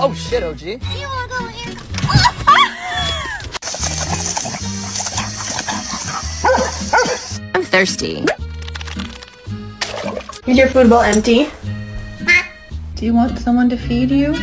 Oh shit, OG. You wanna go in? I'm thirsty. Is your food bowl empty? Do you want someone to feed you?